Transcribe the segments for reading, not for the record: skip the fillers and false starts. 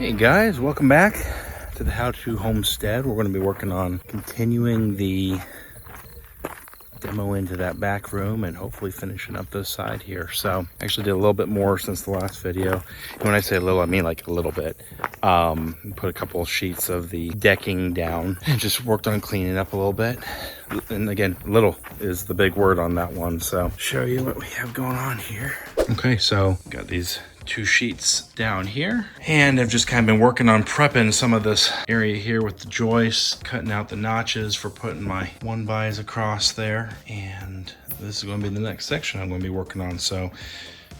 Hey guys, welcome back to the How To Homestead. We're going to be working on continuing the demo into that back room and hopefully finishing up this side here. So actually did a little bit more since the last video. And when I say a little, I mean like a little bit. Put a couple of sheets of the decking down and just worked on cleaning up a little bit. And again, little is the big word on that one. So show you what we have going on here. Okay, so got these 2 sheets down here, and I've just kind of been working on prepping some of this area here with the joists, cutting out the notches for putting my 1-bys across there, and this is going to be the next section I'm going to be working on. So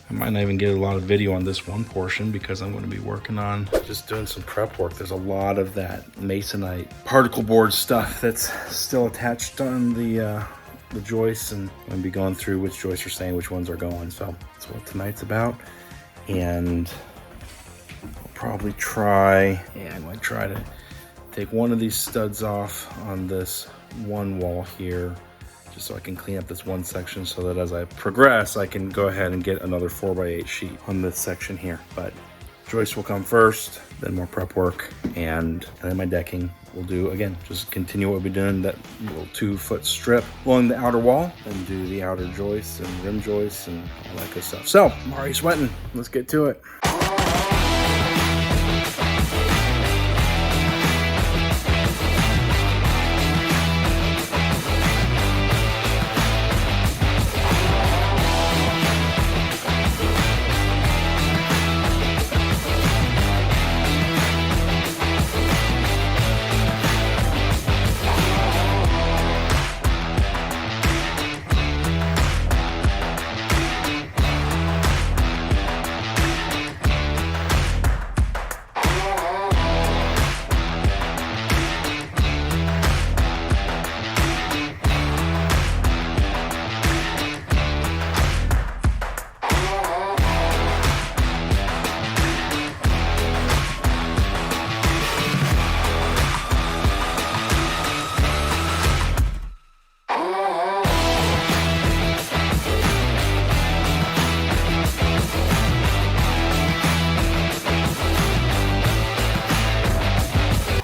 I might not even get a lot of video on this one portion because I'm going to be working on just doing some prep work. There's a lot of that masonite particle board stuff that's still attached on the joists, and I'm going to be going through which joists are staying, which ones are going. So that's what tonight's about. And I'll probably I might try to take one of these studs off on this one wall here, just so I can clean up this one section, so that as I progress, I can go ahead and get another 4x8 sheet on this section here. But joist will come first, then more prep work, and then my decking will do, again, just continue what we've been doing, that little 2-foot strip along the outer wall, and do the outer joists and rim joists and all that good stuff. So I'm already sweating. Let's get to it.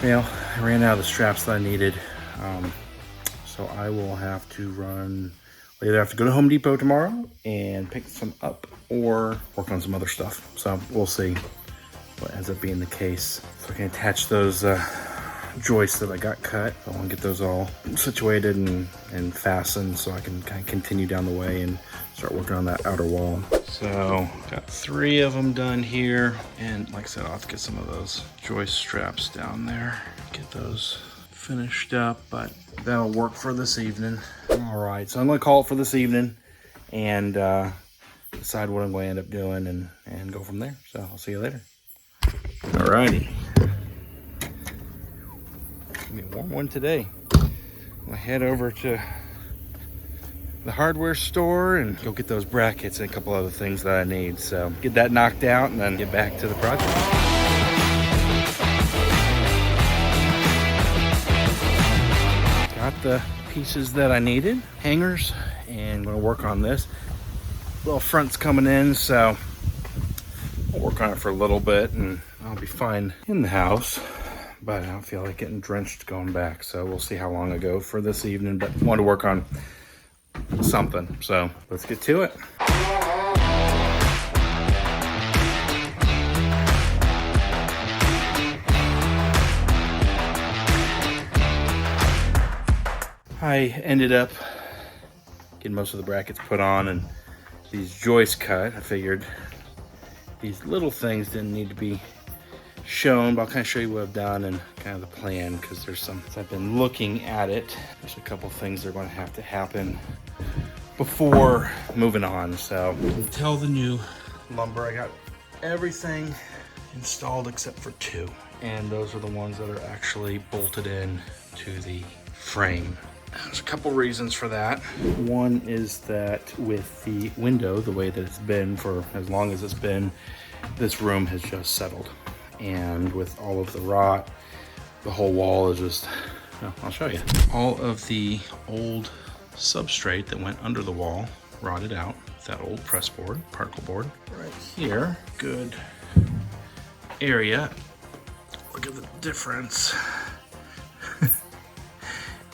Well, I ran out of the straps that I needed, so I will have to I'll either have to go to Home Depot tomorrow and pick some up, or work on some other stuff. So we'll see what ends up being the case. So I can attach those joists that I got cut. I want to get those all situated and fastened, so I can kind of continue down the way and start working on that outer wall. So got 3 of them done here, and like I said, I'll have to get some of those joist straps down there, get those finished up, but that'll work for this evening. All right, so I'm going to call it for this evening and decide what I'm going to end up doing and go from there. So I'll see you later. All righty. Gonna be a warm one today. I'm gonna head over to the hardware store and go get those brackets and a couple other things that I need. So get that knocked out and then get back to the project. Got the pieces that I needed, hangers, and I'm gonna work on this. Little front's coming in, so I'll work on it for a little bit and I'll be fine in the house. But I don't feel like getting drenched going back, so we'll see how long I go for this evening. But I want to work on something, so let's get to it. I ended up getting most of the brackets put on and these joists cut. I figured these little things didn't need to be shown, but I'll kind of show you what I've done and kind of the plan, because there's some, as I've been looking at it, there's a couple things that are going to have to happen before moving on. So until the new lumber, I got everything installed except for 2, and those are the ones that are actually bolted in to the frame. There's a couple reasons for that. One is that with the window, the way that it's been for as long as it's been, this room has just settled. And with all of the rot, the whole wall is just, well, I'll show you. All of the old substrate that went under the wall rotted out. That old press board, particle board. Right here, good area look at the difference.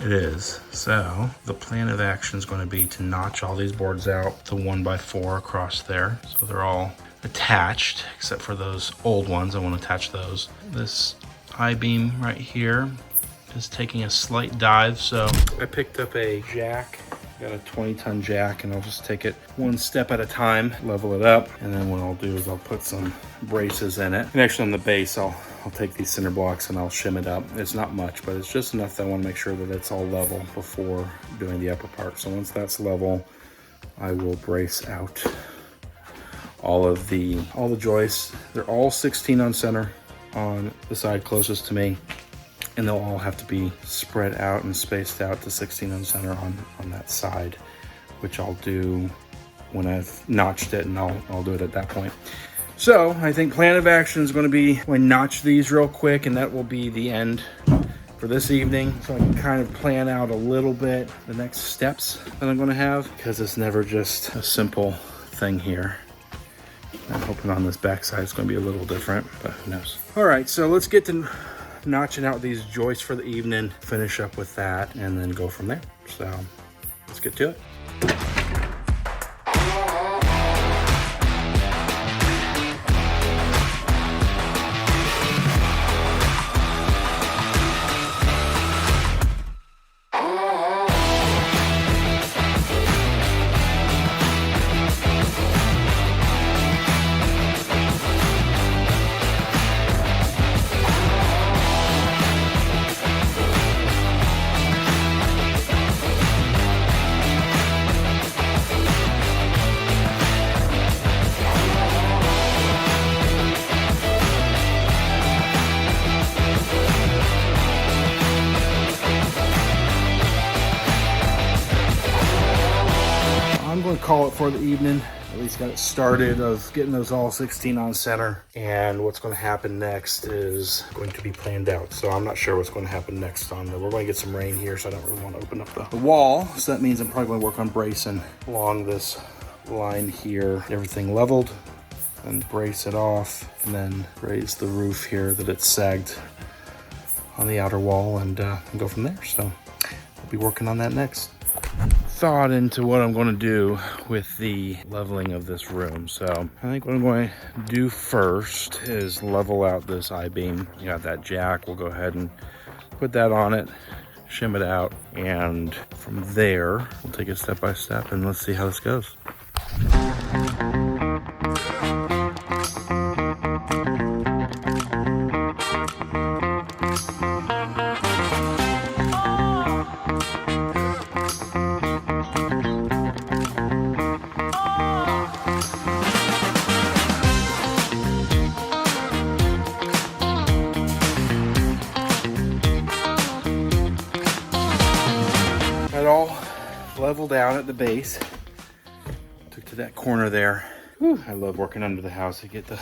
It is. So the plan of action is going to be to notch all these boards out, the 1x4 across there. So they're all attached, except for those old ones. I want to attach those. This I-beam right here is taking a slight dive. So I picked up a jack, got a 20-ton jack, and I'll just take it one step at a time, level it up. And then what I'll do is I'll put some braces in it. And actually on the base, I'll take these center blocks and I'll shim it up. It's not much, but it's just enough that I want to make sure that it's all level before doing the upper part. So once that's level, I will brace out all the joists. They're all 16 on center on the side closest to me, and they'll all have to be spread out and spaced out to 16 on center on that side, which I'll do when I've notched it, and I'll do it at that point. So I think plan of action is going to be I notch these real quick, and that will be the end for this evening. So I can kind of plan out a little bit the next steps that I'm going to have, because it's never just a simple thing here. I'm hoping on this backside it's going to be a little different, but who knows. All right, so let's get to notching out these joists for the evening, finish up with that, and then go from there. So let's get to it. I'm going to call it for the evening. At least got it started of getting those all 16 on center. And what's going to happen next is going to be planned out. So I'm not sure what's going to happen next on the, we're going to get some rain here, so I don't really want to open up the wall. So that means I'm probably going to work on bracing along this line here, everything leveled, and brace it off, and then raise the roof here that it's sagged on the outer wall, and go from there. So I'll be working on that next. Thought into what I'm going to do with the leveling of this room. So I think what I'm going to do first is level out this I-beam. You got that jack, we'll go ahead and put that on it, shim it out, and from there we'll take it step by step, and let's see how this goes. All leveled out at the base. Took to that corner there. Whew, I love working under the house. I get the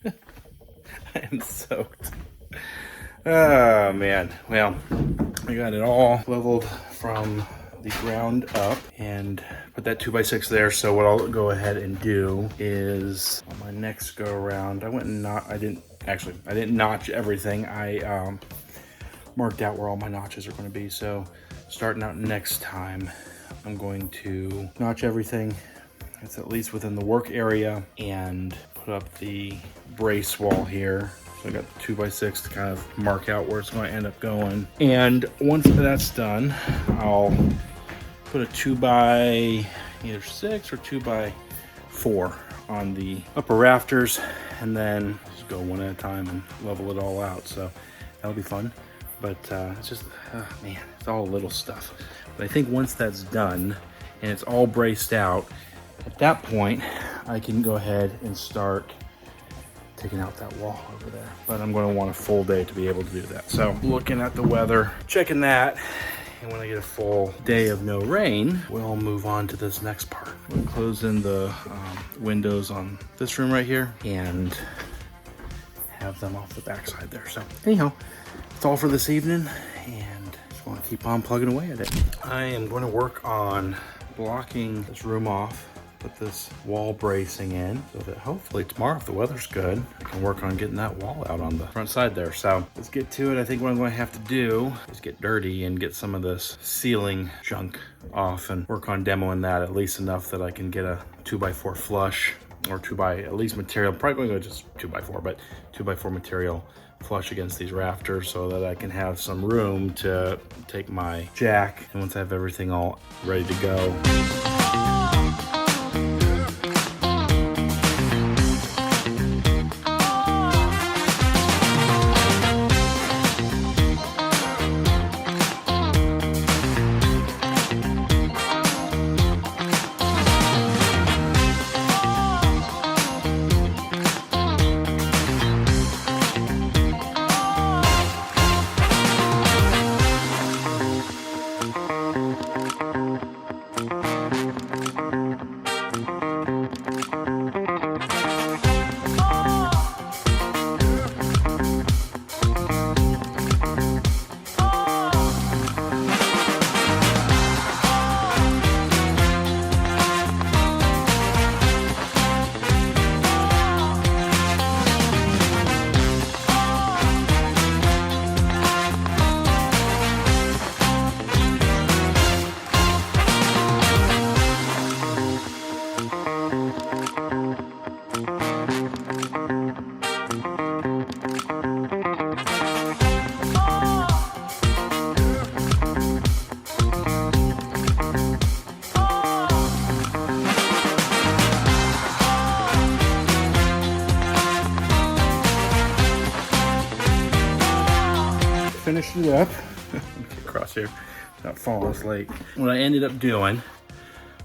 I am soaked. Oh man. Well, I got it all leveled from the ground up and put that 2x6 there. So what I'll go ahead and do is on my next go around, I didn't notch everything. I marked out where all my notches are going to be. So starting out next time, I'm going to notch everything that's at least within the work area and put up the brace wall here. So I got the 2x6 to kind of mark out where it's going to end up going. And once that's done, I'll put a 2x6 or 2x4 on the upper rafters, and then just go one at a time and level it all out. So that'll be fun. But it's just, man, it's all little stuff. But I think once that's done and it's all braced out, at that point, I can go ahead and start taking out that wall over there. But I'm going to want a full day to be able to do that. So looking at the weather, checking that, and when I get a full day of no rain, we'll move on to this next part. We'll close in the windows on this room right here and have them off the backside there. So anyhow, that's all for this evening, and just want to keep on plugging away at it. I am going to work on blocking this room off put this wall bracing in so that hopefully tomorrow, if the weather's good, I can work on getting that wall out on the front side there. So let's get to it. I think what I'm going to have to do is get dirty and get some of this ceiling junk off and work on demoing that at least enough that I can get a 2x4 flush or 2x at least material, probably going to go just 2x4, but 2x4 material flush against these rafters so that I can have some room to take my jack, and once I have everything all ready to go. Finished it up. Get across here, not falling this late. What I ended up doing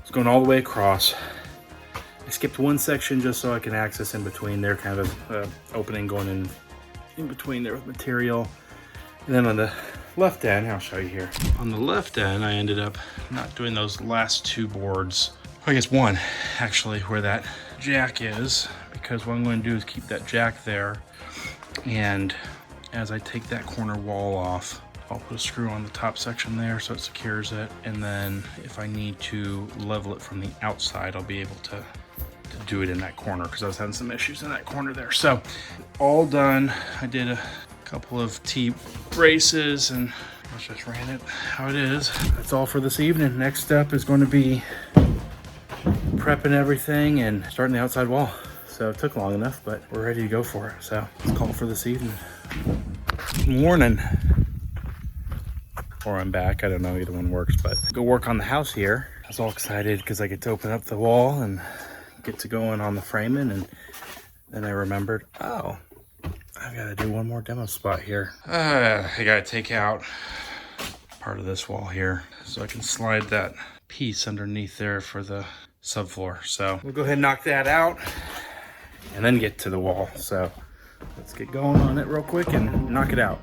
was going all the way across. I skipped one section just so I can access in between there, kind of an opening going in between there with material. And then on the left end, I'll show you here. On the left end, I ended up not doing those last two boards. I guess one, actually, where that jack is, because what I'm going to do is keep that jack there, and as I take that corner wall off, I'll put a screw on the top section there so it secures it, and then if I need to level it from the outside, I'll be able to do it in that corner because I was having some issues in that corner there. So all done. I did a couple of T-braces and I just ran it how it is. That's all for this evening. Next step is going to be prepping everything and starting the outside wall. So it took long enough, but we're ready to go for it. So let's call it for this evening. Morning. Or I'm back, I don't know, either one works, but go work on the house here. I was all excited because I get to open up the wall and get to going on the framing, and then I remembered, oh, I've got to do one more demo spot here. I got to take out part of this wall here so I can slide that piece underneath there for the subfloor. So we'll go ahead and knock that out and then get to the wall. So let's get going on it real quick and knock it out.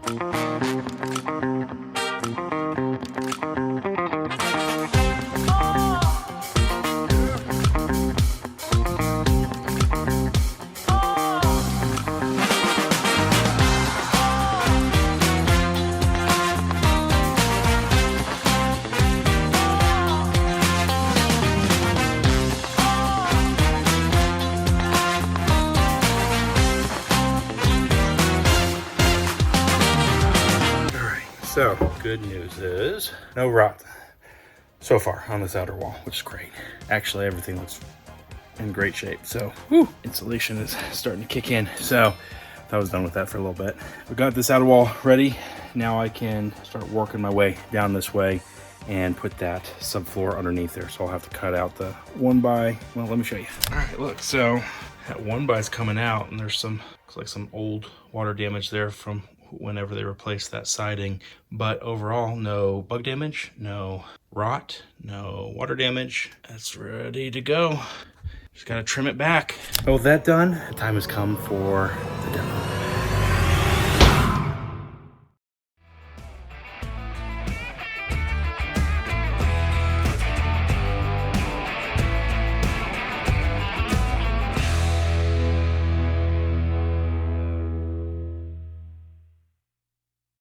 So, good news is no rot so far on this outer wall, which is great. Actually, everything looks in great shape. So, insulation is starting to kick in. So, I was done with that for a little bit. We got this outer wall ready. Now I can start working my way down this way and put that subfloor underneath there. So I'll have to cut out the 1x. Well, let me show you. All right, look, so that 1x is coming out, and there's some, looks like some old water damage there from whenever they replaced that siding. But overall, no bug damage, no rot, no water damage. That's ready to go. Just gotta trim it back. So with that done, the time has come for the demo.